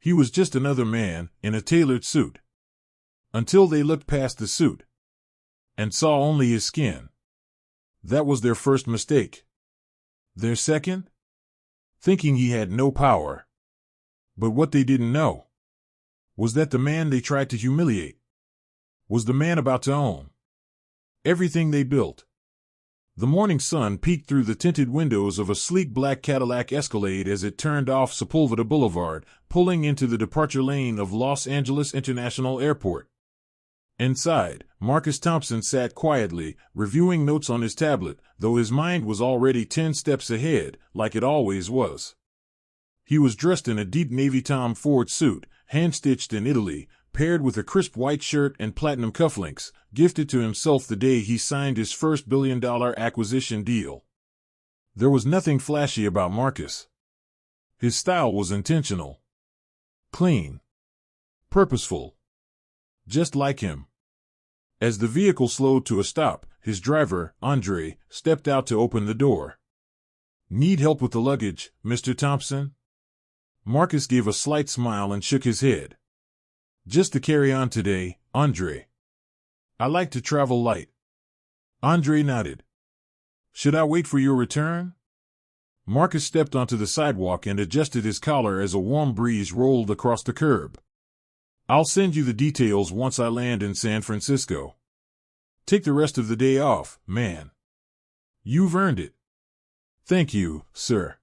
He was just another man in a tailored suit. Until they looked past the suit and saw only his skin. That was their first mistake. Their second? Thinking he had no power. But what they didn't know was that the man they tried to humiliate was the man about to own everything they built. The morning sun peeked through the tinted windows of a sleek black Cadillac Escalade as it turned off Sepulveda Boulevard, pulling into the departure lane of Los Angeles International Airport. Inside, Marcus Thompson sat quietly, reviewing notes on his tablet, though his mind was already 10 steps ahead, like it always was. He was dressed in a deep navy Tom Ford suit, hand-stitched in Italy, paired with a crisp white shirt and platinum cufflinks, gifted to himself the day he signed his first billion-dollar acquisition deal. There was nothing flashy about Marcus. His style was intentional. Clean. Purposeful. Just like him. As the vehicle slowed to a stop, his driver, Andre, stepped out to open the door. "Need help with the luggage, Mr. Thompson?" Marcus gave a slight smile and shook his head. "Just the carry-on today, Andre. I like to travel light." Andre nodded. "Should I wait for your return?" Marcus stepped onto the sidewalk and adjusted his collar as a warm breeze rolled across the curb. "I'll send you the details once I land in San Francisco. Take the rest of the day off, man. You've earned it." "Thank you, sir."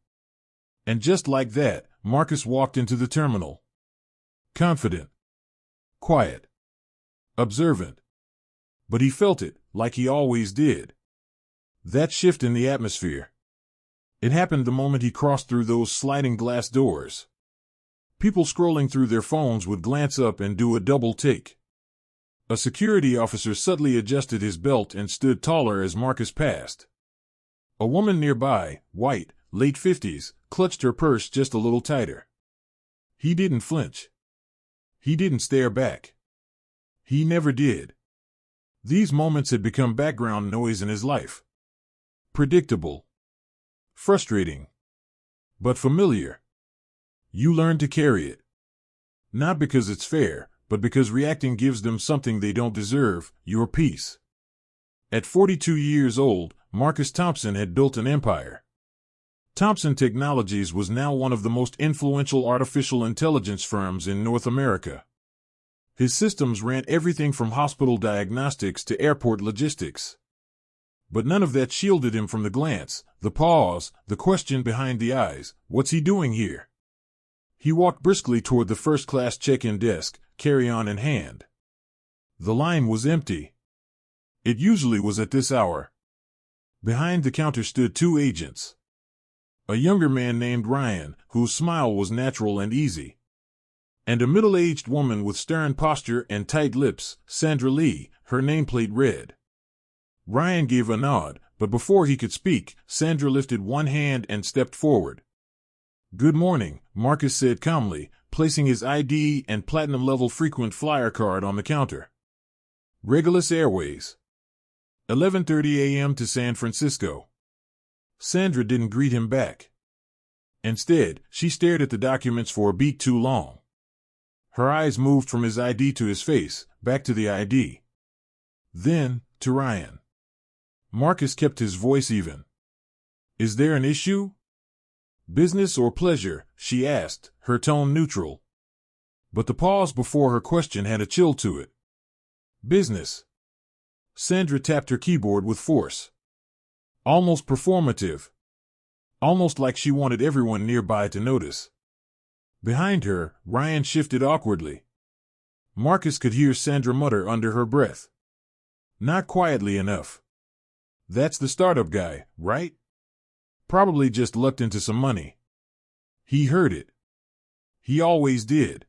And just like that, Marcus walked into the terminal. Confident. Quiet. Observant. But he felt it, like he always did. That shift in the atmosphere. It happened the moment he crossed through those sliding glass doors. People scrolling through their phones would glance up and do a double take. A security officer subtly adjusted his belt and stood taller as Marcus passed. A woman nearby, white, late 50s, clutched her purse just a little tighter. He didn't flinch. He didn't stare back. He never did. These moments had become background noise in his life. Predictable. Frustrating. But familiar. You learn to carry it. Not because it's fair, but because reacting gives them something they don't deserve, your peace. At 42 years old, Marcus Thompson had built an empire. Thompson Technologies was now one of the most influential artificial intelligence firms in North America. His systems ran everything from hospital diagnostics to airport logistics. But none of that shielded him from the glance, the pause, the question behind the eyes. What's he doing here? He walked briskly toward the first-class check-in desk, carry-on in hand. The line was empty. It usually was at this hour. Behind the counter stood 2 agents. A younger man named Ryan, whose smile was natural and easy. And a middle-aged woman with stern posture and tight lips, Sandra Lee, her nameplate read. Ryan gave a nod, but before he could speak, Sandra lifted one hand and stepped forward. "Good morning," Marcus said calmly, placing his ID and platinum-level frequent flyer card on the counter. "Regulus Airways. 11:30 a.m. to San Francisco." Sandra didn't greet him back. Instead, she stared at the documents for a beat too long. Her eyes moved from his ID to his face, back to the ID. Then, to Ryan. Marcus kept his voice even. "Is there an issue?" "Business or pleasure?" she asked, her tone neutral. But the pause before her question had a chill to it. "Business." Sandra tapped her keyboard with force. Almost performative. Almost like she wanted everyone nearby to notice. Behind her, Ryan shifted awkwardly. Marcus could hear Sandra mutter under her breath. "Not quietly enough. That's the startup guy, right? Probably just lucked into some money." He heard it. He always did.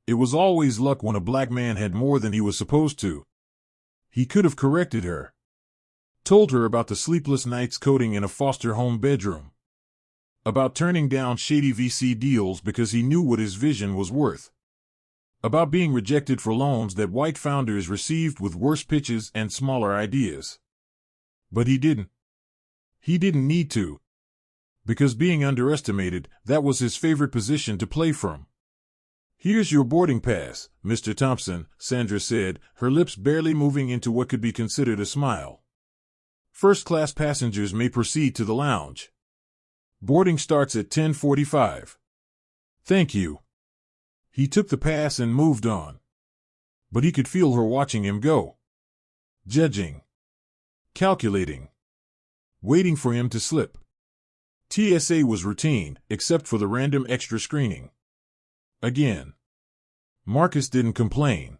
It was always luck when a black man had more than he was supposed to. He could have corrected her. Told her about the sleepless nights coding in a foster home bedroom. About turning down shady VC deals because he knew what his vision was worth. About being rejected for loans that white founders received with worse pitches and smaller ideas. But he didn't. He didn't need to. Because being underestimated, that was his favorite position to play from. Here's your boarding pass, Mr. Thompson, Sandra said, her lips barely moving into what could be considered a smile. First-class passengers may proceed to the lounge. Boarding starts at 10:45. Thank you. He took the pass and moved on. But he could feel her watching him go. Judging. Calculating. Waiting for him to slip. TSA was routine, except for the random extra screening. Again. Marcus didn't complain.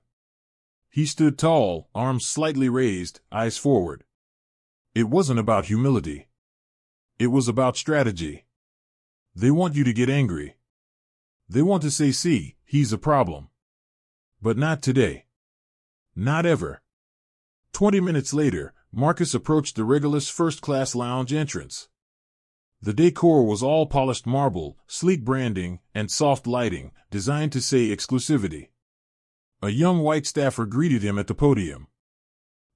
He stood tall, arms slightly raised, eyes forward. It wasn't about humility. It was about strategy. They want you to get angry. They want to say, see, he's a problem. But not today. Not ever. 20 minutes later, Marcus approached the Regulus first-class lounge entrance. The decor was all polished marble, sleek branding, and soft lighting, designed to say exclusivity. A young white staffer greeted him at the podium.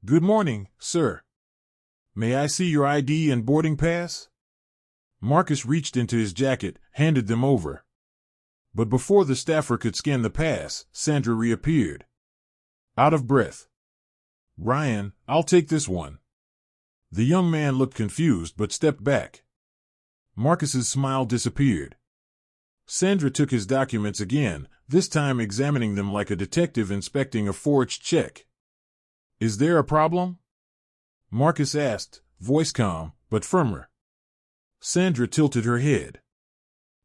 Good morning, sir. May I see your ID and boarding pass? Marcus reached into his jacket, handed them over. But before the staffer could scan the pass, Sandra reappeared. Out of breath. Ryan, I'll take this one. The young man looked confused but stepped back. Marcus's smile disappeared. Sandra took his documents again, this time examining them like a detective inspecting a forged check. Is there a problem? Marcus asked, voice calm, but firmer. Sandra tilted her head.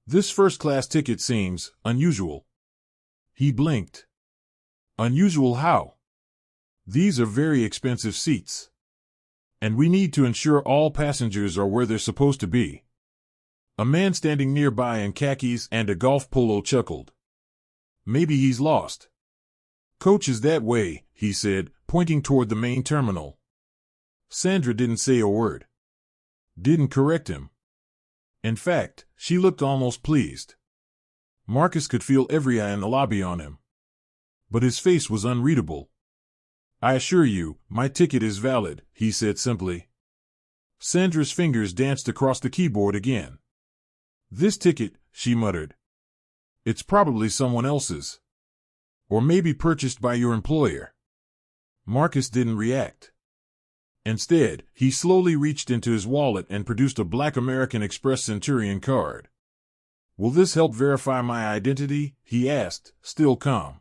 This first-class ticket seems unusual. He blinked. Unusual how? These are very expensive seats. And we need to ensure all passengers are where they're supposed to be. A man standing nearby in khakis and a golf polo chuckled. Maybe he's lost. Coach is that way, he said, pointing toward the main terminal. Sandra didn't say a word. Didn't correct him. In fact, she looked almost pleased. Marcus could feel every eye in the lobby on him. But his face was unreadable. I assure you, my ticket is valid, he said simply. Sandra's fingers danced across the keyboard again. This ticket, she muttered. It's probably someone else's. Or maybe purchased by your employer. Marcus didn't react. Instead, he slowly reached into his wallet and produced a black American Express Centurion card. Will this help verify my identity? He asked, still calm.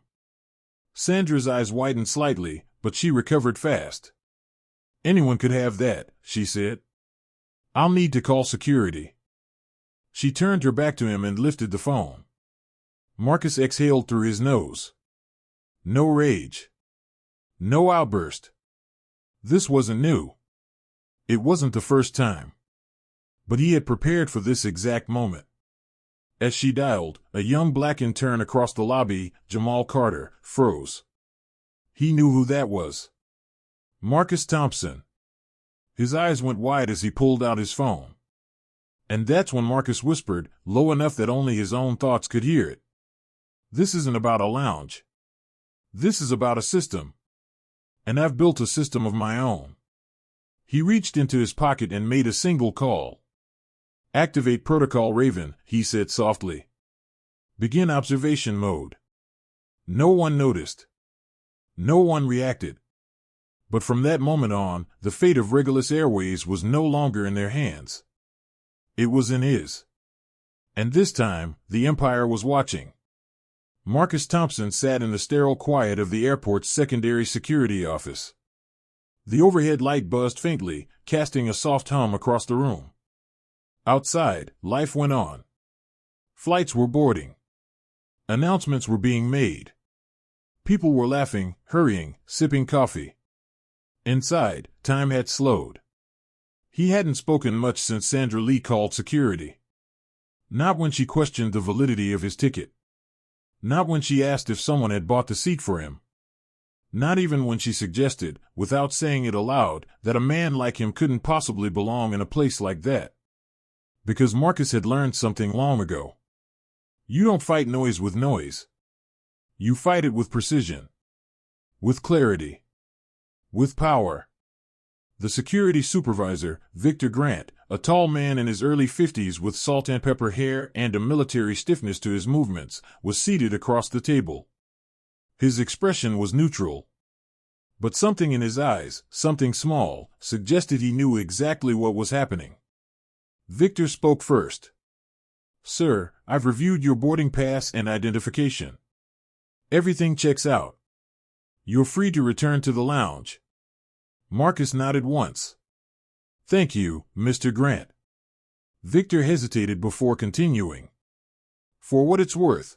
Sandra's eyes widened slightly, but she recovered fast. Anyone could have that, she said. I'll need to call security. She turned her back to him and lifted the phone. Marcus exhaled through his nose. No rage. No outburst. This wasn't new. It wasn't the first time. But he had prepared for this exact moment. As she dialed, a young black intern across the lobby, Jamal Carter, froze. He knew who that was. Marcus Thompson. His eyes went wide as he pulled out his phone. And that's when Marcus whispered, low enough that only his own thoughts could hear it. This isn't about a lounge. This is about a system. And I've built a system of my own. He reached into his pocket and made a single call. Activate Protocol Raven, he said softly. Begin observation mode. No one noticed. No one reacted. But from that moment on, the fate of Regulus Airways was no longer in their hands. It was in his. And this time, the Empire was watching. Marcus Thompson sat in the sterile quiet of the airport's secondary security office. The overhead light buzzed faintly, casting a soft hum across the room. Outside, life went on. Flights were boarding. Announcements were being made. People were laughing, hurrying, sipping coffee. Inside, time had slowed. He hadn't spoken much since Sandra Lee called security. Not when she questioned the validity of his ticket. Not when she asked if someone had bought the seat for him. Not even when she suggested, without saying it aloud, that a man like him couldn't possibly belong in a place like that. Because Marcus had learned something long ago. You don't fight noise with noise. You fight it with precision. With clarity. With power. The security supervisor, Victor Grant, a tall man in his early 50s with salt and pepper hair and a military stiffness to his movements, was seated across the table. His expression was neutral. But something in his eyes, something small, suggested he knew exactly what was happening. Victor spoke first. "Sir, I've reviewed your boarding pass and identification. Everything checks out. You're free to return to the lounge." Marcus nodded once. "Thank you, Mr. Grant." Victor hesitated before continuing. "For what it's worth,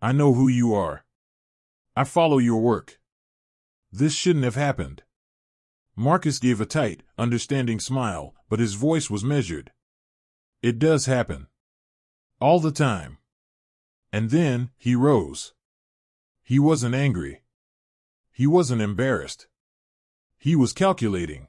I know who you are. I follow your work. This shouldn't have happened." Marcus gave a tight, understanding smile, but his voice was measured. "It does happen. All the time." And then, he rose. He wasn't angry. He wasn't embarrassed. He was calculating.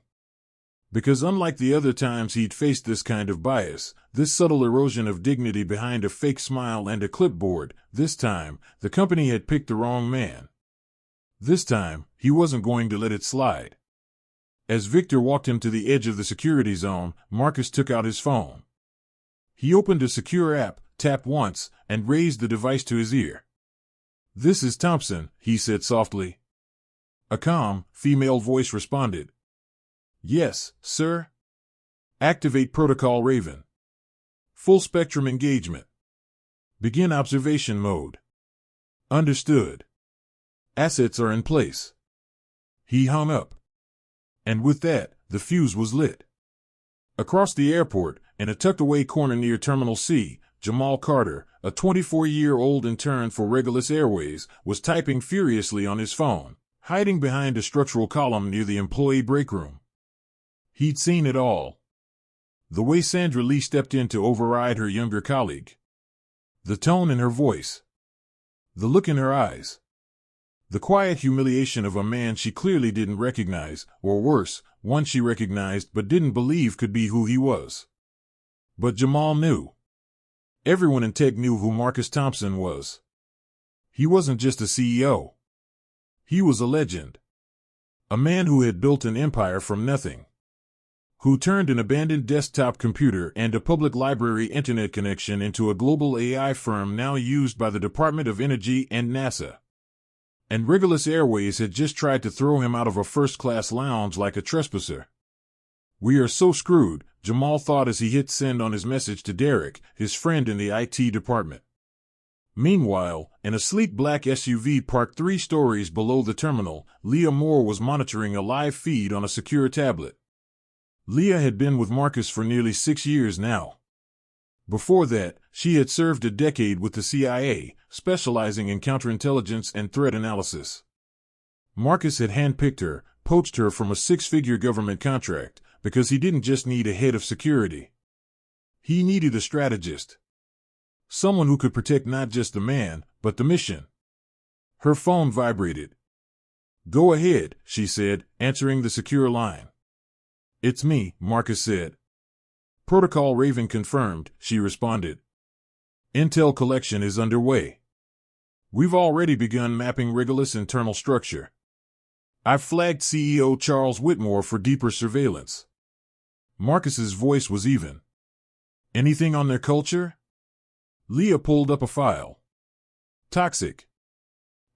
Because unlike the other times he'd faced this kind of bias, this subtle erosion of dignity behind a fake smile and a clipboard, this time, the company had picked the wrong man. This time, he wasn't going to let it slide. As Victor walked him to the edge of the security zone, Marcus took out his phone. He opened a secure app, tapped once, and raised the device to his ear. "This is Thompson," he said softly. A calm, female voice responded. "Yes, sir." "Activate Protocol Raven. Full spectrum engagement. Begin observation mode." "Understood. Assets are in place." He hung up. And with that, the fuse was lit. Across the airport, in a tucked-away corner near Terminal C, Jamal Carter, a 24-year-old intern for Regulus Airways, was typing furiously on his phone, hiding behind a structural column near the employee break room. He'd seen it all. The way Sandra Lee stepped in to override her younger colleague. The tone in her voice. The look in her eyes. The quiet humiliation of a man she clearly didn't recognize, or worse, one she recognized but didn't believe could be who he was. But Jamal knew. Everyone in tech knew who Marcus Thompson was. He wasn't just a CEO. He was a legend. A man who had built an empire from nothing. Who turned an abandoned desktop computer and a public library internet connection into a global AI firm now used by the Department of Energy and NASA. And Regulus Airways had just tried to throw him out of a first-class lounge like a trespasser. "We are so screwed," Jamal thought as he hit send on his message to Derek, his friend in the IT department. Meanwhile, in a sleek black SUV parked 3 stories below the terminal, Leah Moore was monitoring a live feed on a secure tablet. Leah had been with Marcus for nearly 6 years now. Before that, she had served a decade with the CIA, specializing in counterintelligence and threat analysis. Marcus had handpicked her, poached her from a 6-figure government contract, because he didn't just need a head of security. He needed a strategist. Someone who could protect not just the man, but the mission. Her phone vibrated. "Go ahead," she said, answering the secure line. "It's me," Marcus said. "Protocol Raven confirmed," she responded. "Intel collection is underway. We've already begun mapping Regulus' internal structure. I've flagged CEO Charles Whitmore for deeper surveillance." Marcus's voice was even. "Anything on their culture?" Leah pulled up a file. "Toxic.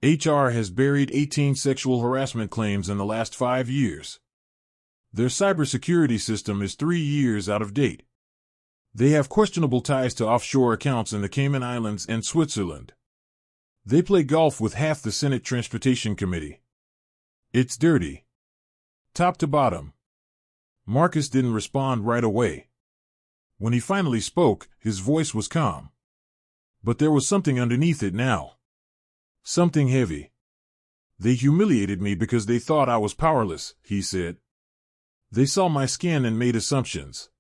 HR has buried 18 sexual harassment claims in the last 5 years. Their cybersecurity system is 3 years out of date. They have questionable ties to offshore accounts in the Cayman Islands and Switzerland. They play golf with half the Senate Transportation Committee. It's dirty. Top to bottom." Marcus didn't respond right away. When he finally spoke, his voice was calm. But there was something underneath it now. Something heavy. "They humiliated me because they thought I was powerless," he said. "They saw my skin and made assumptions."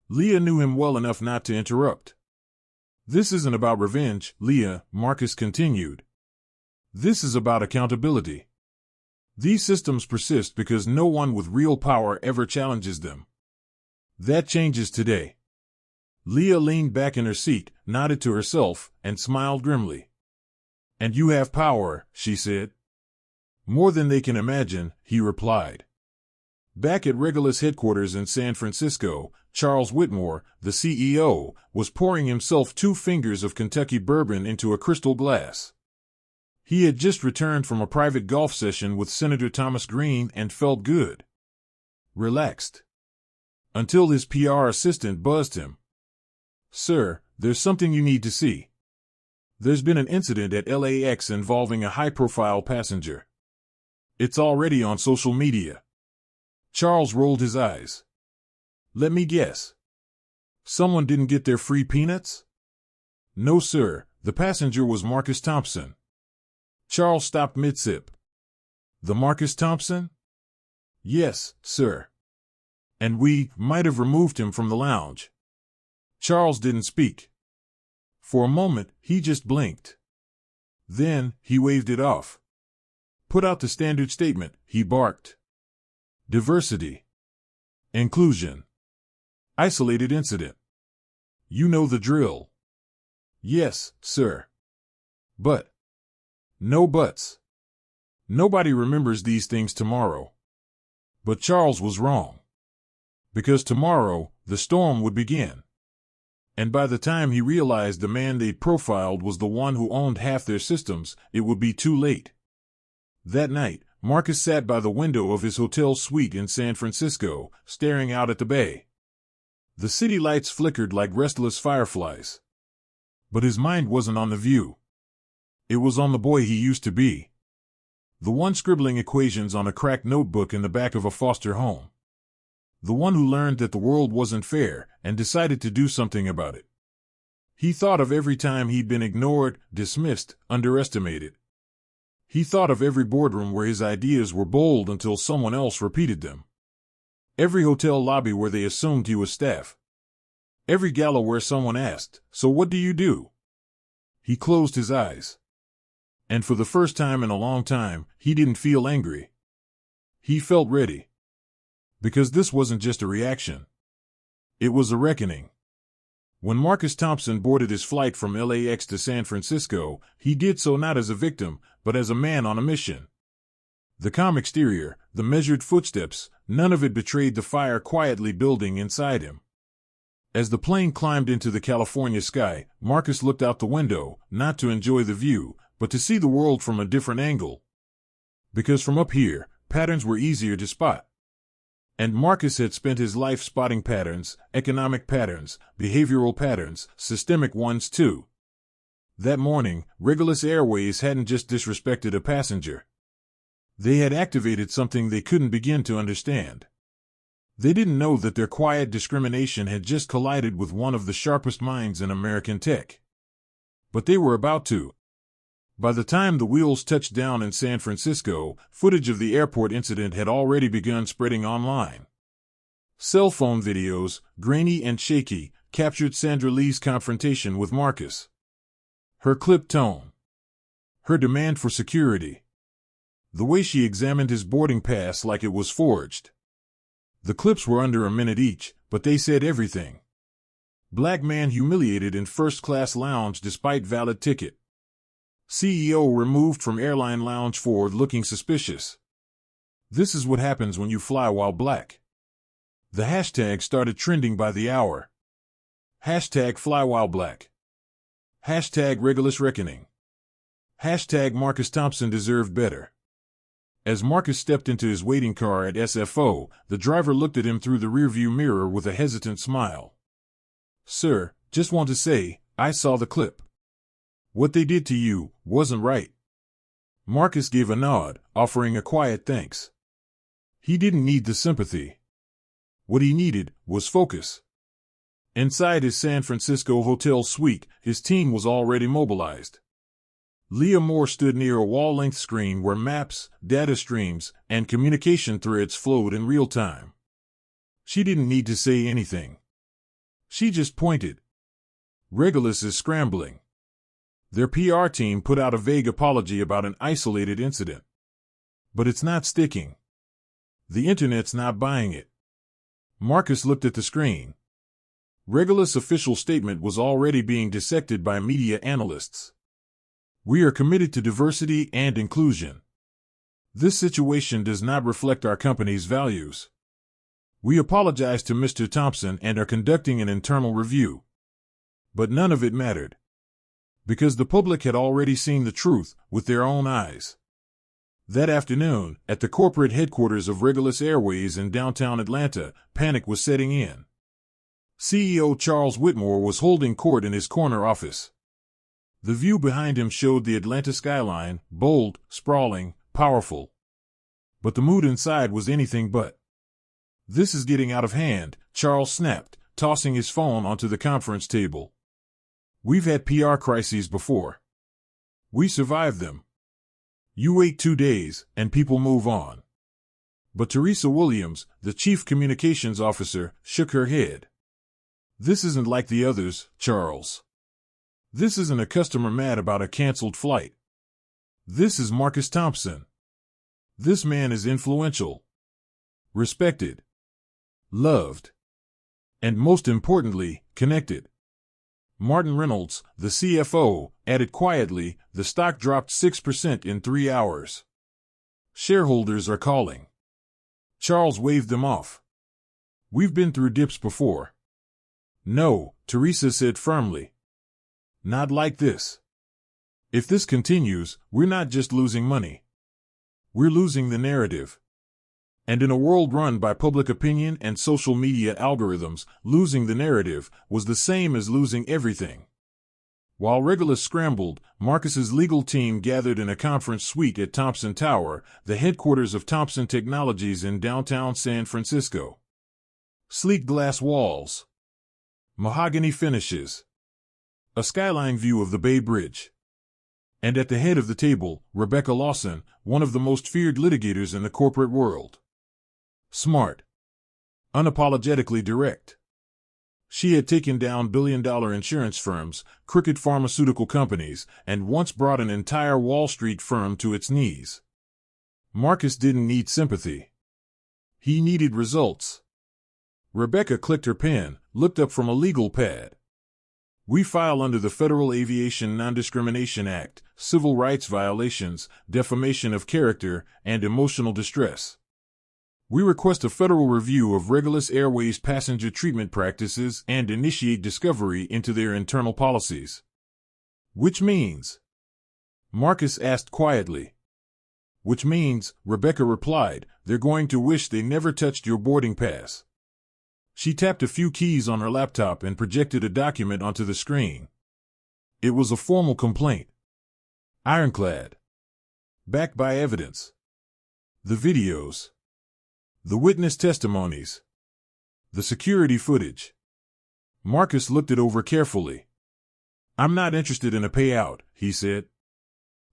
Leah knew him well enough not to interrupt. "This isn't about revenge, Leah," Marcus continued. "This is about accountability. These systems persist because no one with real power ever challenges them. That changes today." Leah leaned back in her seat, nodded to herself, and smiled grimly. "And you have power," she said. "More than they can imagine," he replied. Back at Regulus headquarters in San Francisco, Charles Whitmore, the CEO, was pouring himself 2 fingers of Kentucky bourbon into a crystal glass. He had just returned from a private golf session with Senator Thomas Green and felt good. Relaxed. Until his PR assistant buzzed him. "Sir, there's something you need to see. There's been an incident at LAX involving a high-profile passenger. It's already on social media." Charles rolled his eyes. "Let me guess. Someone didn't get their free peanuts?" "No, sir, the passenger was Marcus Thompson." Charles stopped mid-sip. "The Marcus Thompson?" "Yes, sir. And we might have removed him from the lounge." Charles didn't speak. For a moment, he just blinked. Then, he waved it off. "Put out the standard statement," he barked. "Diversity. Inclusion. Isolated incident. You know the drill." "Yes, sir." "But." "No buts. Nobody remembers these things tomorrow." But Charles was wrong. Because tomorrow, the storm would begin. And by the time he realized the man they'd profiled was the one who owned half their systems, it would be too late. That night, Marcus sat by the window of his hotel suite in San Francisco, staring out at the bay. The city lights flickered like restless fireflies. But his mind wasn't on the view. It was on the boy he used to be. The one scribbling equations on a cracked notebook in the back of a foster home. The one who learned that the world wasn't fair and decided to do something about it. He thought of every time he'd been ignored, dismissed, underestimated. He thought of every boardroom where his ideas were bold until someone else repeated them. Every hotel lobby where they assumed he was staff. Every gala where someone asked, "So what do you do?" He closed his eyes. And for the first time in a long time, he didn't feel angry. He felt ready. Because this wasn't just a reaction. It was a reckoning. When Marcus Thompson boarded his flight from LAX to San Francisco, he did so not as a victim, but as a man on a mission. The calm exterior, the measured footsteps, none of it betrayed the fire quietly building inside him. As the plane climbed into the California sky, Marcus looked out the window, not to enjoy the view, but to see the world from a different angle. Because from up here, patterns were easier to spot. And Marcus had spent his life spotting patterns, economic patterns, behavioral patterns, systemic ones too. That morning, Regulus Airways hadn't just disrespected a passenger. They had activated something they couldn't begin to understand. They didn't know that their quiet discrimination had just collided with one of the sharpest minds in American tech. But they were about to. By the time the wheels touched down in San Francisco, footage of the airport incident had already begun spreading online. Cell phone videos, grainy and shaky, captured Sandra Lee's confrontation with Marcus. Her clipped tone. Her demand for security. The way she examined his boarding pass like it was forged. The clips were under a minute each, but they said everything. Black man humiliated in first-class lounge despite valid ticket. CEO removed from airline lounge forward looking suspicious. This is what happens when you fly while black. The hashtag started trending by the hour. Hashtag fly while black. Hashtag Regulus reckoning. Hashtag Marcus Thompson deserved better. As Marcus stepped into his waiting car at SFO, the driver looked at him through the rearview mirror with a hesitant smile. "Sir, just want to say, I saw the clip. What they did to you wasn't right." Marcus gave a nod, offering a quiet thanks. He didn't need the sympathy. What he needed was focus. Inside his San Francisco hotel suite, his team was already mobilized. Leah Moore stood near a wall-length screen where maps, data streams, and communication threads flowed in real time. She didn't need to say anything. She just pointed. Regulus is scrambling. Their PR team put out a vague apology about an isolated incident. But it's not sticking. The internet's not buying it. Marcus looked at the screen. Regulus' official statement was already being dissected by media analysts. "We are committed to diversity and inclusion. This situation does not reflect our company's values." We apologize to Mr. Thompson and are conducting an internal review. But none of it mattered, because the public had already seen the truth with their own eyes. That afternoon, at the corporate headquarters of Regulus Airways in downtown Atlanta, panic was setting in. CEO Charles Whitmore was holding court in his corner office. The view behind him showed the Atlanta skyline, bold, sprawling, powerful. But the mood inside was anything but. "This is getting out of hand," Charles snapped, tossing his phone onto the conference table. "We've had PR crises before. We survived them. You wait 2 days, and people move on." But Teresa Williams, the chief communications officer, shook her head. "This isn't like the others, Charles. This isn't a customer mad about a canceled flight. This is Marcus Thompson. This man is influential, respected, loved, and most importantly, connected." Martin Reynolds, the CFO, added quietly, "The stock dropped 6% in 3 hours. Shareholders are calling." Charles waved them off. "We've been through dips before." "No," Teresa said firmly. "Not like this. If this continues, we're not just losing money. We're losing the narrative. And in a world run by public opinion and social media algorithms, losing the narrative was the same as losing everything." While Regulus scrambled, Marcus's legal team gathered in a conference suite at Thompson Tower, the headquarters of Thompson Technologies in downtown San Francisco. Sleek glass walls, mahogany finishes, a skyline view of the Bay Bridge. And at the head of the table, Rebecca Lawson, one of the most feared litigators in the corporate world. Smart. Unapologetically direct. She had taken down billion-dollar insurance firms, crooked pharmaceutical companies, and once brought an entire Wall Street firm to its knees. Marcus didn't need sympathy. He needed results. Rebecca clicked her pen, looked up from a legal pad. "We file under the Federal Aviation Non-Discrimination Act, civil rights violations, defamation of character, and emotional distress. We request a federal review of Regulus Airways passenger treatment practices and initiate discovery into their internal policies." "Which means?" Marcus asked quietly. "Which means," Rebecca replied, "they're going to wish they never touched your boarding pass." She tapped a few keys on her laptop and projected a document onto the screen. It was a formal complaint. Ironclad. Backed by evidence. The videos. The witness testimonies. The security footage. Marcus looked it over carefully. "I'm not interested in a payout," he said.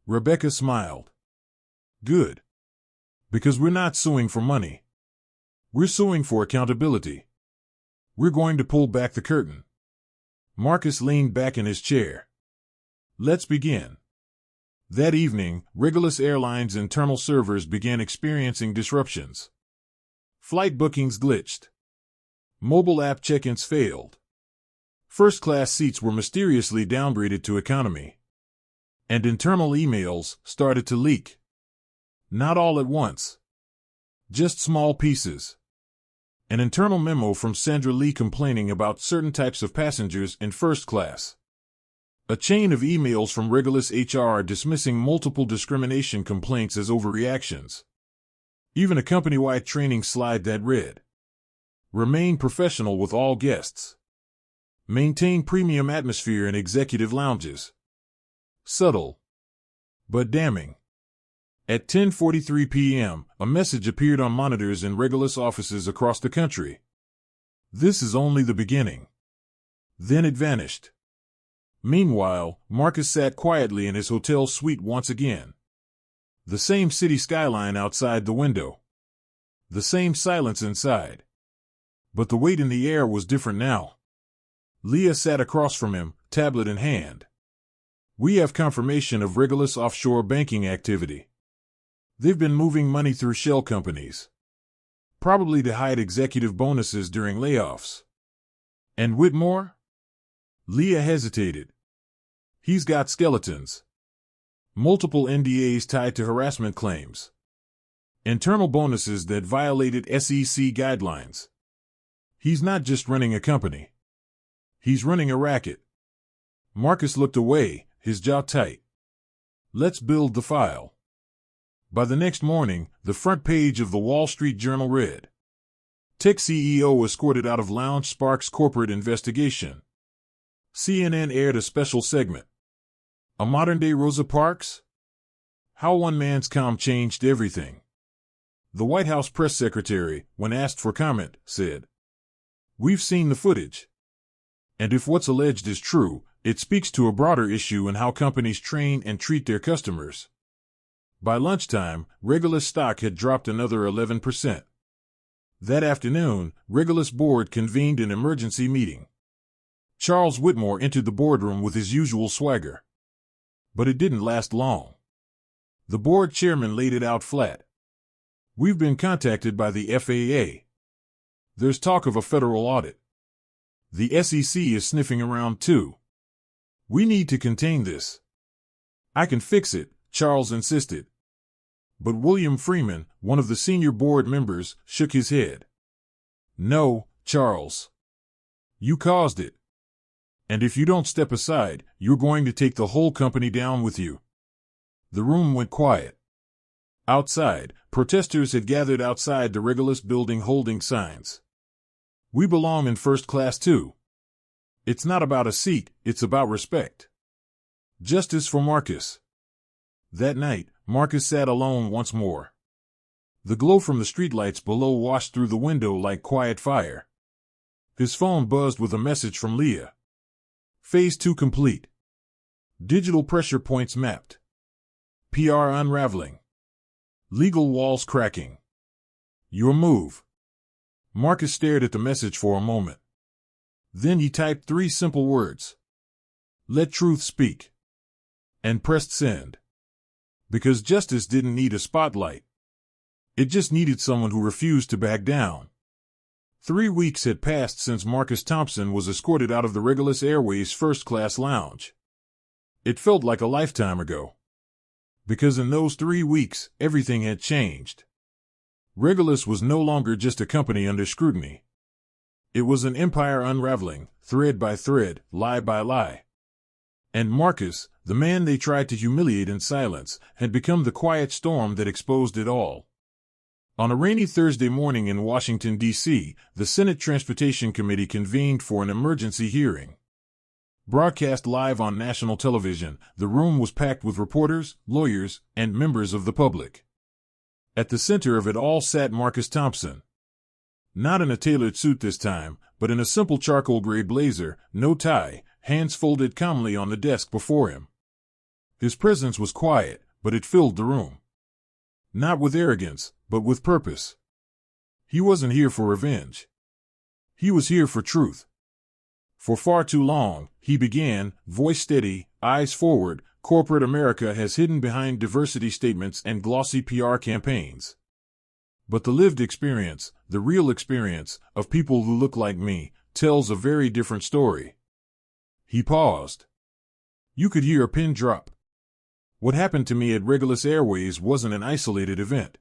Rebecca smiled. "Good. Because we're not suing for money. We're suing for accountability. We're going to pull back the curtain." Marcus leaned back in his chair. "Let's begin." That evening, Regulus Airlines' internal servers began experiencing disruptions. Flight bookings glitched. Mobile app check-ins failed. First-class seats were mysteriously downgraded to economy. And internal emails started to leak. Not all at once. Just small pieces. An internal memo from Sandra Lee complaining about certain types of passengers in first class. A chain of emails from Regulus HR dismissing multiple discrimination complaints as overreactions. Even a company-wide training slide that read, "Remain professional with all guests. Maintain premium atmosphere in executive lounges." Subtle, but damning. At 10:43 p.m., a message appeared on monitors in Regulus offices across the country. "This is only the beginning." Then it vanished. Meanwhile, Marcus sat quietly in his hotel suite once again. The same city skyline outside the window. The same silence inside. But the weight in the air was different now. Leah sat across from him, tablet in hand. "We have confirmation of Regulus offshore banking activity. They've been moving money through shell companies. Probably to hide executive bonuses during layoffs." "And Whitmore?" Leah hesitated. "He's got skeletons. Multiple NDAs tied to harassment claims. Internal bonuses that violated SEC guidelines. He's not just running a company. He's running a racket. Marcus looked away, his jaw tight. Let's build the file. By the next morning, the front page of the Wall Street Journal read, Tech CEO escorted out of lounge sparks corporate investigation. CNN aired a special segment. A modern-day Rosa Parks? How one man's calm changed everything. The White House press secretary, when asked for comment, said, "We've seen the footage. And if what's alleged is true, it speaks to a broader issue in how companies train and treat their customers." By lunchtime, Regulus stock had dropped another 11%. That afternoon, Regulus board convened an emergency meeting. Charles Whitmore entered the boardroom with his usual swagger. But it didn't last long. The board chairman laid it out flat. "We've been contacted by the FAA. There's talk of a federal audit. The SEC is sniffing around too. We need to contain this." "I can fix it," Charles insisted. But William Freeman, one of the senior board members, shook his head. "No, Charles. You caused it. And if you don't step aside, you're going to take the whole company down with you." The room went quiet. Outside, protesters had gathered outside the Regulus building holding signs. "We belong in first class too. It's not about a seat, it's about respect. Justice for Marcus." That night, Marcus sat alone once more. The glow from the streetlights below washed through the window like quiet fire. His phone buzzed with a message from Leah. Phase 2 complete. Digital pressure points mapped. PR unraveling. Legal walls cracking. Your move. Marcus stared at the message for a moment. Then he typed 3 simple words. "Let truth speak." And pressed send. Because justice didn't need a spotlight. It just needed someone who refused to back down. 3 weeks had passed since Marcus Thompson was escorted out of the Regulus Airways first-class lounge. It felt like a lifetime ago. Because in those 3 weeks, everything had changed. Regulus was no longer just a company under scrutiny. It was an empire unraveling, thread by thread, lie by lie. And Marcus, the man they tried to humiliate in silence, had become the quiet storm that exposed it all. On a rainy Thursday morning in Washington, D.C., the Senate Transportation Committee convened for an emergency hearing. Broadcast live on national television, the room was packed with reporters, lawyers, and members of the public. At the center of it all sat Marcus Thompson. Not in a tailored suit this time, but in a simple charcoal gray blazer, no tie, hands folded calmly on the desk before him. His presence was quiet, but it filled the room. Not with arrogance, but with purpose. He wasn't here for revenge. He was here for truth. For far too long, he began, voice steady, eyes forward, corporate America has hidden behind diversity statements and glossy PR campaigns. But the lived experience, the real experience, of people who look like me, tells a very different story. He paused. You could hear a pin drop. What happened to me at Regulus Airways wasn't an isolated event.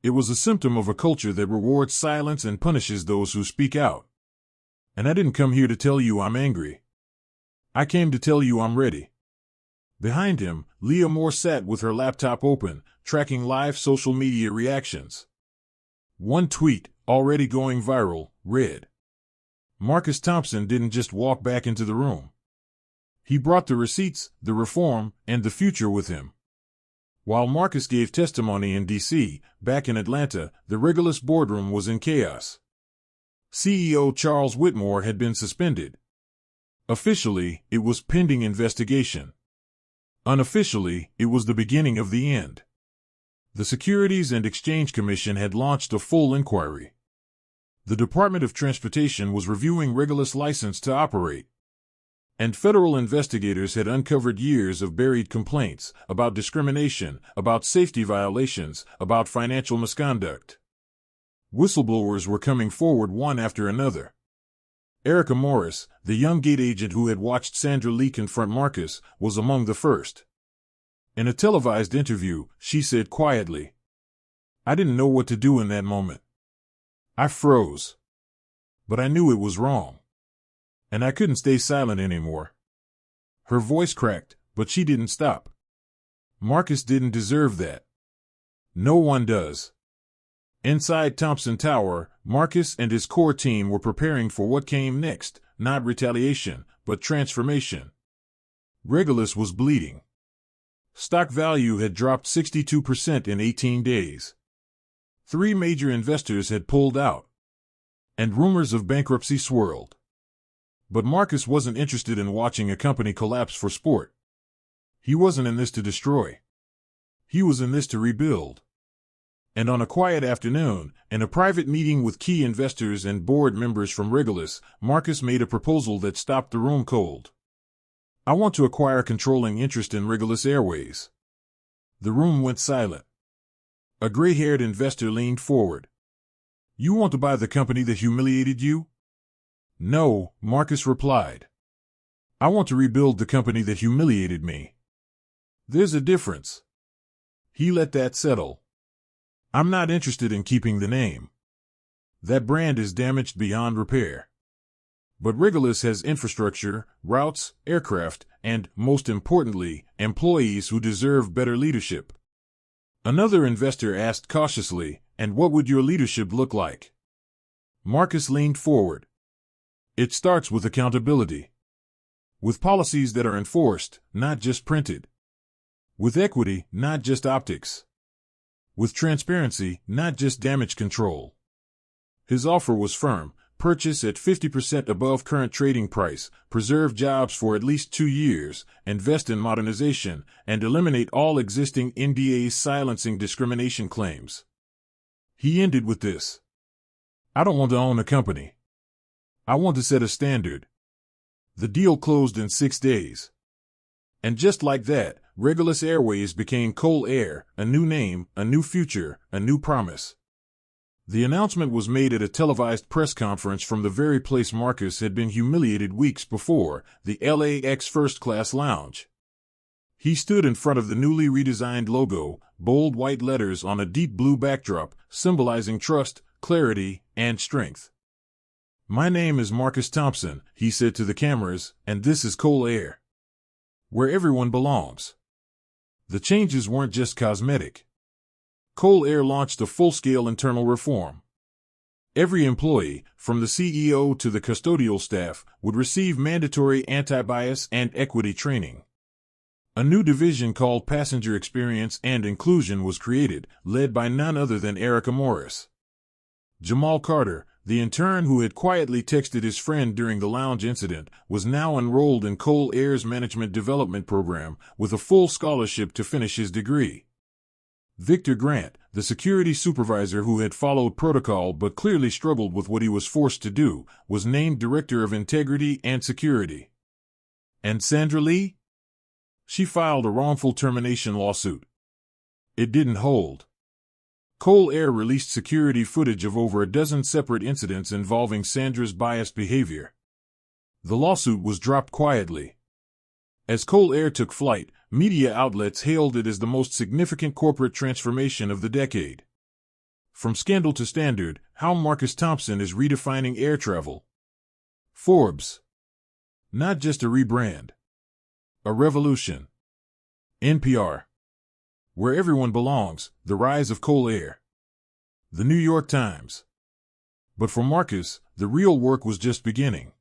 It was a symptom of a culture that rewards silence and punishes those who speak out. And I didn't come here to tell you I'm angry. I came to tell you I'm ready. Behind him, Leah Moore sat with her laptop open, tracking live social media reactions. One tweet, already going viral, read, Marcus Thompson didn't just walk back into the room. He brought the receipts, the reform, and the future with him. While Marcus gave testimony in D.C., back in Atlanta, the Regulus boardroom was in chaos. CEO Charles Whitmore had been suspended. Officially, it was pending investigation. Unofficially, it was the beginning of the end. The Securities and Exchange Commission had launched a full inquiry. The Department of Transportation was reviewing Regulus' license to operate. And federal investigators had uncovered years of buried complaints about discrimination, about safety violations, about financial misconduct. Whistleblowers were coming forward one after another. Erica Morris, the young gate agent who had watched Sandra Lee confront Marcus, was among the first. In a televised interview, she said quietly, I didn't know what to do in that moment. I froze. But I knew it was wrong. And I couldn't stay silent anymore. Her voice cracked, but she didn't stop. Marcus didn't deserve that. No one does. Inside Thompson Tower, Marcus and his core team were preparing for what came next, not retaliation, but transformation. Regulus was bleeding. Stock value had dropped 62% in 18 days. 3 major investors had pulled out. And rumors of bankruptcy swirled. But Marcus wasn't interested in watching a company collapse for sport. He wasn't in this to destroy. He was in this to rebuild. And on a quiet afternoon, in a private meeting with key investors and board members from Regulus, Marcus made a proposal that stopped the room cold. I want to acquire controlling interest in Regulus Airways. The room went silent. A gray-haired investor leaned forward. You want to buy the company that humiliated you? No, Marcus replied. I want to rebuild the company that humiliated me. There's a difference. He let that settle. I'm not interested in keeping the name. That brand is damaged beyond repair. But Regulus has infrastructure, routes, aircraft, and, most importantly, employees who deserve better leadership. Another investor asked cautiously, and what would your leadership look like? Marcus leaned forward. It starts with accountability. With policies that are enforced, not just printed. With equity, not just optics. With transparency, not just damage control. His offer was firm. Purchase at 50% above current trading price, preserve jobs for at least 2 years, invest in modernization, and eliminate all existing NDAs silencing discrimination claims. He ended with this. I don't want to own a company. I want to set a standard. The deal closed in 6 days. And just like that, Regulus Airways became Cole Air, a new name, a new future, a new promise. The announcement was made at a televised press conference from the very place Marcus had been humiliated weeks before, the LAX First Class Lounge. He stood in front of the newly redesigned logo, bold white letters on a deep blue backdrop, symbolizing trust, clarity, and strength. My name is Marcus Thompson, he said to the cameras, and this is Cole Air. Where everyone belongs. The changes weren't just cosmetic. Cole Air launched a full-scale internal reform. Every employee, from the CEO to the custodial staff, would receive mandatory anti-bias and equity training. A new division called Passenger Experience and Inclusion was created, led by none other than Erica Morris. Jamal Carter, the intern who had quietly texted his friend during the lounge incident, was now enrolled in Cole Air's management development program with a full scholarship to finish his degree. Victor Grant, the security supervisor who had followed protocol but clearly struggled with what he was forced to do, was named Director of Integrity and Security. And Sandra Lee? She filed a wrongful termination lawsuit. It didn't hold. Cole Air released security footage of over a dozen separate incidents involving Sandra's biased behavior. The lawsuit was dropped quietly. As Cole Air took flight, media outlets hailed it as the most significant corporate transformation of the decade. From scandal to standard, how Marcus Thompson is redefining air travel. Forbes. Not just a rebrand. A revolution. NPR. Where everyone belongs, the rise of Cole Air. The New York Times. But for Marcus, the real work was just beginning.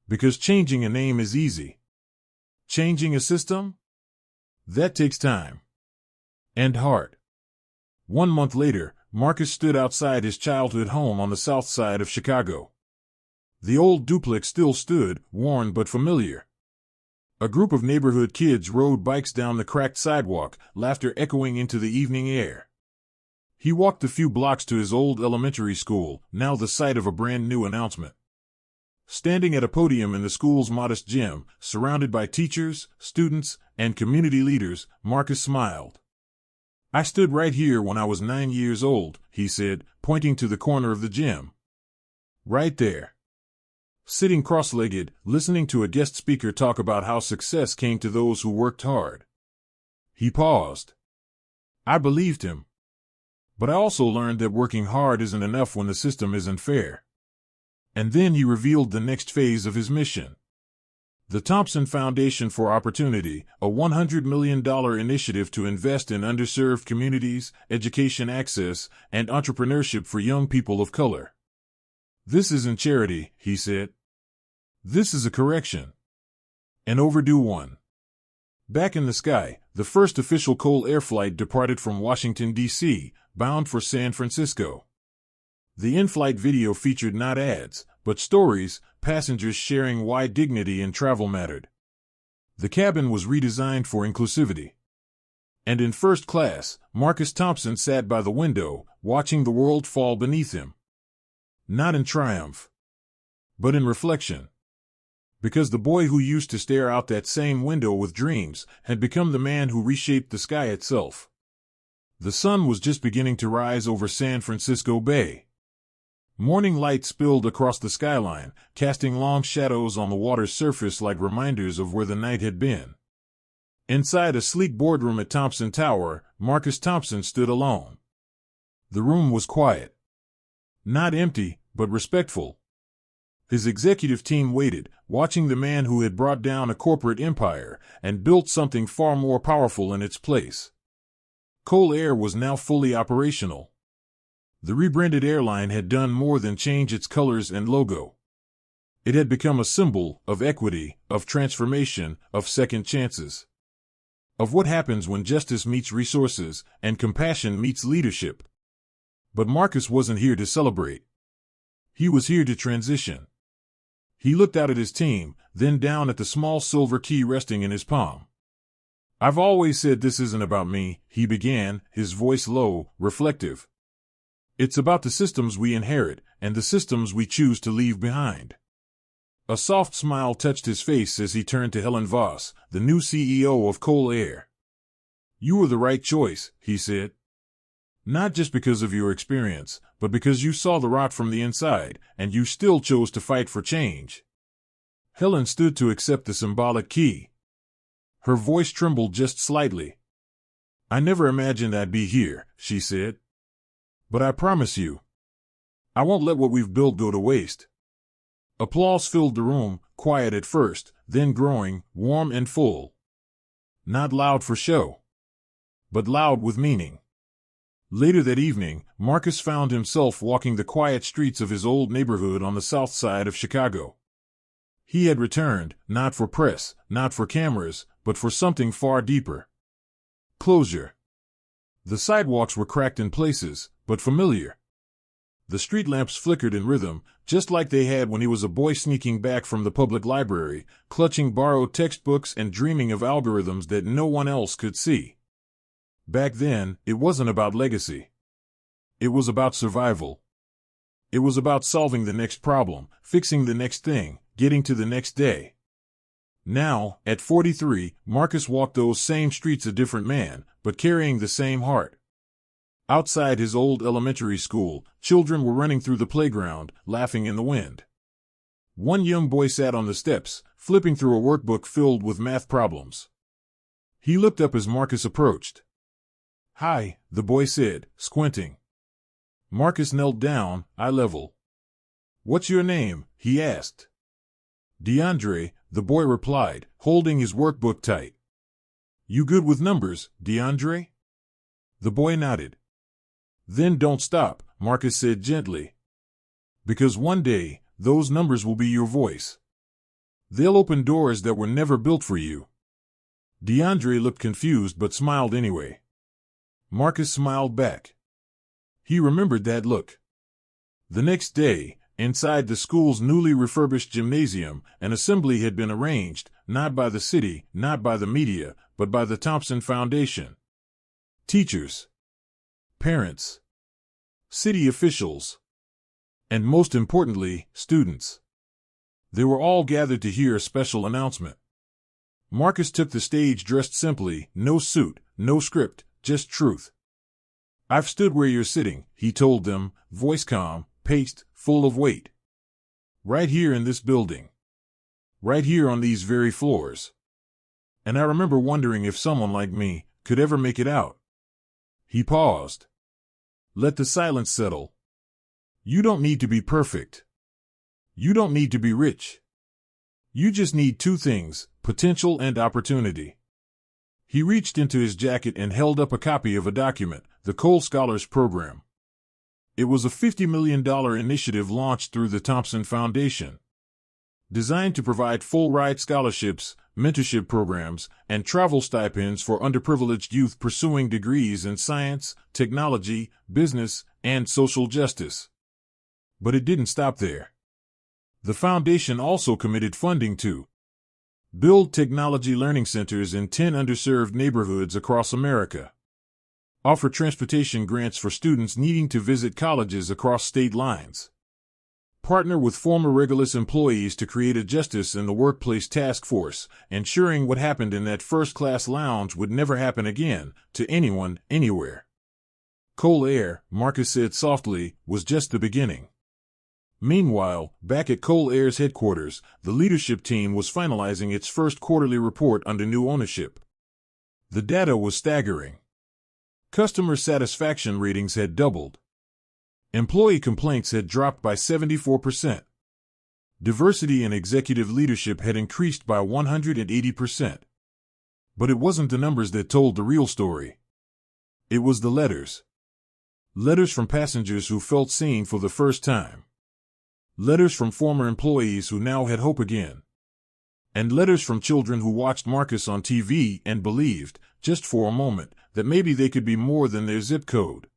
Because changing a name is easy. Changing a system? That takes time. And heart. 1 month later, Marcus stood outside his childhood home on the south side of Chicago. The old duplex still stood, worn but familiar. A group of neighborhood kids rode bikes down the cracked sidewalk, laughter echoing into the evening air. He walked a few blocks to his old elementary school, now the site of a brand new announcement. Standing at a podium in the school's modest gym, surrounded by teachers, students, and community leaders, Marcus smiled. I stood right here when I was 9 years old, he said, pointing to the corner of the gym. Right there. Sitting cross-legged, listening to a guest speaker talk about how success came to those who worked hard. He paused. I believed him. But I also learned that working hard isn't enough when the system isn't fair. And then he revealed the next phase of his mission. The Thompson Foundation for Opportunity, a $100 million initiative to invest in underserved communities, education access, and entrepreneurship for young people of color. This isn't charity, he said. This is a correction. An overdue one. Back in the sky, the first official Cole Air flight departed from Washington, D.C., bound for San Francisco. The in-flight video featured not ads, but stories, passengers sharing why dignity in travel mattered. The cabin was redesigned for inclusivity. And in first class, Marcus Thompson sat by the window, watching the world fall beneath him. Not in triumph, but in reflection. Because the boy who used to stare out that same window with dreams had become the man who reshaped the sky itself. The sun was just beginning to rise over San Francisco Bay. Morning light spilled across the skyline, casting long shadows on the water's surface like reminders of where the night had been. Inside a sleek boardroom at Thompson Tower, Marcus Thompson stood alone. The room was quiet. Not empty, but respectful. His executive team waited, watching the man who had brought down a corporate empire and built something far more powerful in its place. Cole Air was now fully operational. The rebranded airline had done more than change its colors and logo. It had become a symbol of equity, of transformation, of second chances. Of what happens when justice meets resources and compassion meets leadership. But Marcus wasn't here to celebrate. He was here to transition. He looked out at his team, then down at the small silver key resting in his palm. "I've always said this isn't about me," he began, his voice low, reflective. "It's about the systems we inherit and the systems we choose to leave behind." A soft smile touched his face as he turned to Helen Voss, the new CEO of Cole Air. "You were the right choice," he said. "Not just because of your experience, but because you saw the rot from the inside, and you still chose to fight for change." Helen stood to accept the symbolic key. Her voice trembled just slightly. "I never imagined I'd be here," she said. "But I promise you, I won't let what we've built go to waste." Applause filled the room, quiet at first, then growing, warm and full. Not loud for show, but loud with meaning. Later that evening, Marcus found himself walking the quiet streets of his old neighborhood on the south side of Chicago. He had returned, not for press, not for cameras, but for something far deeper. Closure. The sidewalks were cracked in places, but familiar. The street lamps flickered in rhythm, just like they had when he was a boy sneaking back from the public library, clutching borrowed textbooks and dreaming of algorithms that no one else could see. Back then, it wasn't about legacy. It was about survival. It was about solving the next problem, fixing the next thing, getting to the next day. Now, at 43, Marcus walked those same streets a different man, but carrying the same heart. Outside his old elementary school, children were running through the playground, laughing in the wind. One young boy sat on the steps, flipping through a workbook filled with math problems. He looked up as Marcus approached. "Hi," the boy said, squinting. Marcus knelt down, eye level. "What's your name?" he asked. "DeAndre," the boy replied, holding his workbook tight. "You good with numbers, DeAndre?" The boy nodded. "Then don't stop," Marcus said gently. "Because one day, those numbers will be your voice. They'll open doors that were never built for you." DeAndre looked confused but smiled anyway. Marcus smiled back. He remembered that look. The next day, inside the school's newly refurbished gymnasium, an assembly had been arranged, not by the city, not by the media, but by the Thompson Foundation. Teachers, parents, city officials, and most importantly, students. They were all gathered to hear a special announcement. Marcus took the stage dressed simply, no suit, no script, just truth. "I've stood where you're sitting," he told them, voice calm, paced, full of weight. "Right here in this building. Right here on these very floors. And I remember wondering if someone like me could ever make it out." He paused. Let the silence settle. "You don't need to be perfect. You don't need to be rich. You just need two things, potential and opportunity. He reached into his jacket and held up a copy of a document, the Cole Scholars Program. It was a $50 million initiative launched through the Thompson Foundation, designed to provide full-ride scholarships, mentorship programs, and travel stipends for underprivileged youth pursuing degrees in science, technology, business, and social justice. But it didn't stop there. The foundation also committed funding to build technology learning centers in 10 underserved neighborhoods across America, offer transportation grants for students needing to visit colleges across state lines, partner with former Regulus employees to create a Justice in the Workplace task force, ensuring what happened in that first-class lounge would never happen again to anyone, anywhere. Cole Air, Marcus said softly, was just the beginning. Meanwhile, back at Cole Air's headquarters, the leadership team was finalizing its first quarterly report under new ownership. The data was staggering. Customer satisfaction ratings had doubled. Employee complaints had dropped by 74%. Diversity in executive leadership had increased by 180%. But it wasn't the numbers that told the real story. It was the letters. Letters from passengers who felt seen for the first time. Letters from former employees who now had hope again. And letters from children who watched Marcus on TV and believed, just for a moment, that maybe they could be more than their zip code.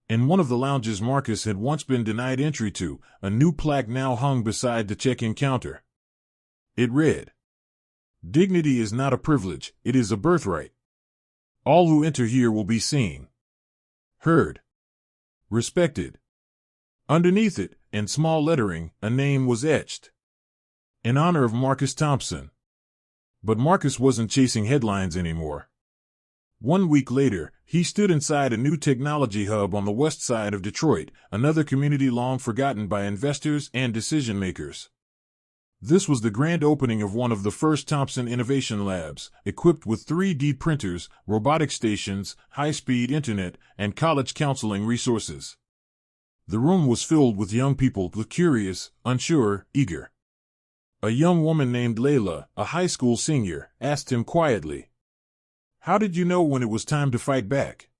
In one of the lounges Marcus had once been denied entry to, a new plaque now hung beside the check-in counter. It read, "Dignity is not a privilege, it is a birthright. All who enter here will be seen, heard, respected." Underneath it, in small lettering, a name was etched. In honor of Marcus Thompson. But Marcus wasn't chasing headlines anymore. 1 week later, he stood inside a new technology hub on the west side of Detroit, another community long forgotten by investors and decision-makers. This was the grand opening of one of the first Thompson Innovation Labs, equipped with 3D printers, robotic stations, high-speed internet, and college counseling resources. The room was filled with young people, curious, unsure, eager. A young woman named Layla, a high school senior, asked him quietly, "How did you know when it was time to fight back?"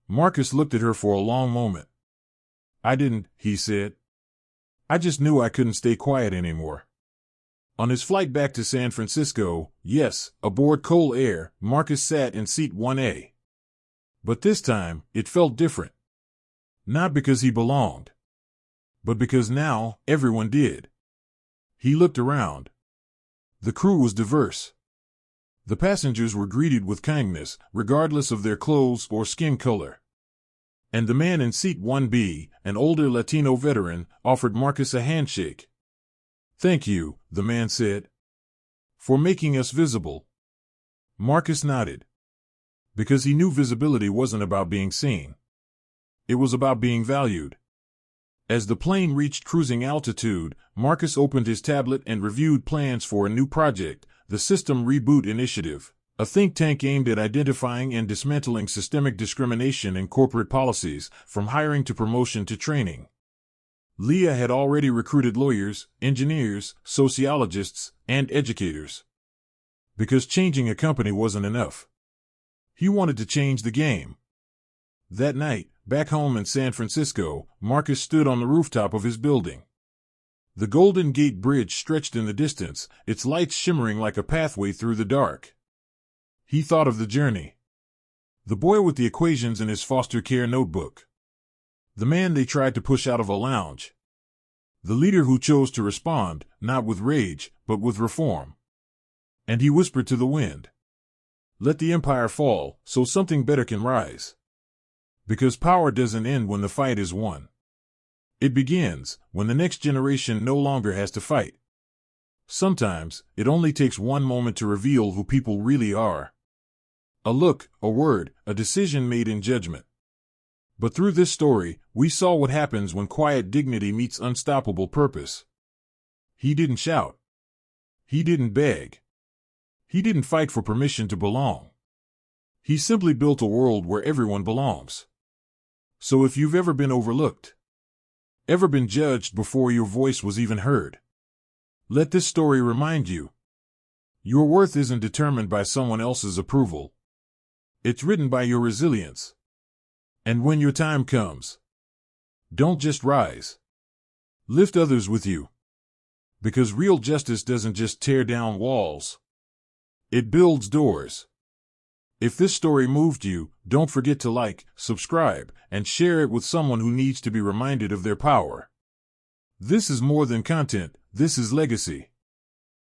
Marcus looked at her for a long moment. "I didn't," he said. "I just knew I couldn't stay quiet anymore." On his flight back to San Francisco, yes, aboard Cole Air, Marcus sat in seat 1A. But this time, it felt different. Not because he belonged, but because now, everyone did. He looked around. The crew was diverse. The passengers were greeted with kindness, regardless of their clothes or skin color. And the man in seat 1B, an older Latino veteran, offered Marcus a handshake. "Thank you," the man said, "for making us visible." Marcus nodded. Because he knew visibility wasn't about being seen. It was about being valued. As the plane reached cruising altitude, Marcus opened his tablet and reviewed plans for a new project, the System Reboot Initiative, a think tank aimed at identifying and dismantling systemic discrimination in corporate policies, from hiring to promotion to training. Leah had already recruited lawyers, engineers, sociologists, and educators. Because changing a company wasn't enough. He wanted to change the game. That night, back home in San Francisco, Marcus stood on the rooftop of his building. The Golden Gate Bridge stretched in the distance, its lights shimmering like a pathway through the dark. He thought of the journey. The boy with the equations in his foster care notebook. The man they tried to push out of a lounge. The leader who chose to respond, not with rage, but with reform. And he whispered to the wind, "Let the empire fall, so something better can rise." Because power doesn't end when the fight is won. It begins when the next generation no longer has to fight. Sometimes, it only takes one moment to reveal who people really are. A look, a word, a decision made in judgment. But through this story, we saw what happens when quiet dignity meets unstoppable purpose. He didn't shout. He didn't beg. He didn't fight for permission to belong. He simply built a world where everyone belongs. So if you've ever been overlooked, Ever been judged before your voice was even heard? Let this story remind you. Your worth isn't determined by someone else's approval. It's written by your resilience. And when your time comes, don't just rise. Lift others with you. Because real justice doesn't just tear down walls. It builds doors. If this story moved you, don't forget to like, subscribe, and share it with someone who needs to be reminded of their power. This is more than content, this is legacy.